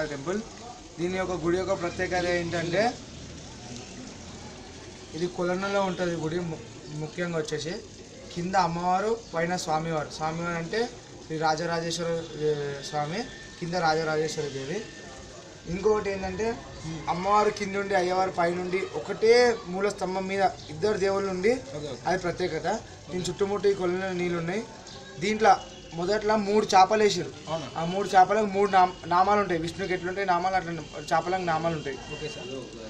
Satyanarayana temple. దీని యొక్క గుడి యొక్క ప్రత్యేకత ఏంటంటే ఇది కొలనులో ఉంటుంది గుడి. ముఖ్యంగా వచ్చేసి కింద అమ్మవారు, పైన స్వామివారు. స్వామివారు అంటే శ్రీ రాజరాజేశ్వర స్వామి, కింద రాజరాజేశ్వరి దేవి. ఇంకొకటి ఏంటంటే అమ్మవారు కింద ఉండి అయ్యవారు పైనుండి ఒకటే మూల స్తంభం మీద ఇద్దరు దేవుళ్ళు ఉండి, అది ప్రత్యేకత. దీని చుట్టుముట్టు ఈ కొలను నీళ్ళు ఉన్నాయి. దీంట్లో మొదట్లో 3 చేపలు వేసారు. ఆ 3 చేపలకు 3 నామాలు ఉంటాయి. విష్ణుకి ఎట్లుంటాయి నామాలు, అట్లా చేపలకు నామాలు ఉంటాయి.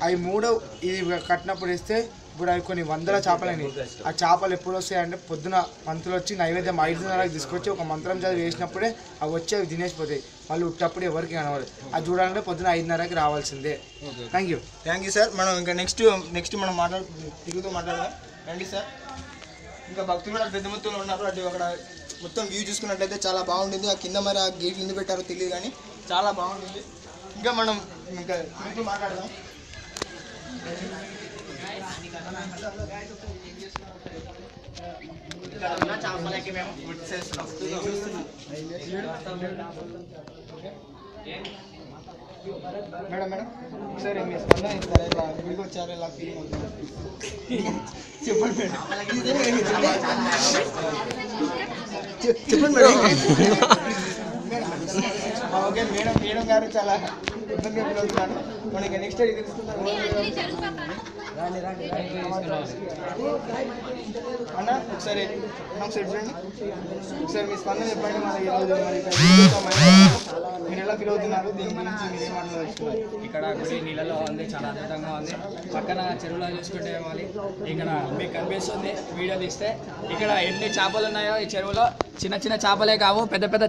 అవి 3 ఇది కట్టినప్పుడు వేస్తే ఇప్పుడు అవి కొన్ని వందల చేపలని. ఆ చేపలు ఎప్పుడు వస్తాయంటే పొద్దున పంతులు వచ్చి నైవేద్యం 5:30కి తీసుకొచ్చి ఒక మంత్రం చదివి వేసినప్పుడే అవి వచ్చి అవి తినేసిపోతాయి. వాళ్ళు ఉట్టప్పుడు ఎవరికి కనవాలి. అది చూడాలంటే పొద్దున 5:30కి రావాల్సిందే. Thank you sir. మనం ఇంకా నెక్స్ట్ మనం తిరుగుతూ మాట్లాడదాం. రండి సార్. ఇంకా భక్తులు కూడా పెద్ద మొత్తంలో ఉన్నారు. అటు అక్కడ మొత్తం వ్యూ చూసుకున్నట్లయితే చాలా బాగుంటుంది. ఆ కింద మరి ఆ గేట్లు ఎందుకు పెట్టారో తెలియదు కానీ చాలా బాగుంటుంది. ఇంకా మనం ఇంకా తిరుగుతూ మాట్లాడదాం. చేపలకి మేము గుర్తు చేస్తున్నాం. మేడం ఒకసారి మీ స్పందన ఇస్తారా? ఇలా గుడికి వచ్చారు, ఇలా ఫీలింగ్ అవుతుంది చెప్పండి మేడం. చెప్పండి మేడం. ఓకే మేడం గారు చాలా ఇబ్బందిగా ఫీల్ అవుతున్నారు. మనకి నెక్స్ట్ తెలుసుకుంటారు అన్న. ఒకసారి చూడండి. ఒకసారి మీ స్పందన చెప్పండి. మన ఈరోజు మీరు ఎలా ఫీల్ అవుతున్నారు? దీని గురించి మీరు ఏమంటున్నారు? ఇక్కడ గుడి నీళ్ళలో ఉంది, చాలా అద్భుతంగా ఉంది. పక్కన చెరువులో చూసుకుంటే మళ్ళీ ఇక్కడ మీకు కనిపిస్తుంది వీడియో తీస్తే. ఇక్కడ ఎన్ని చేపలు ఉన్నాయో ఈ చెరువులో చిన్న చిన్న చేపలే కావు, పెద్ద పెద్ద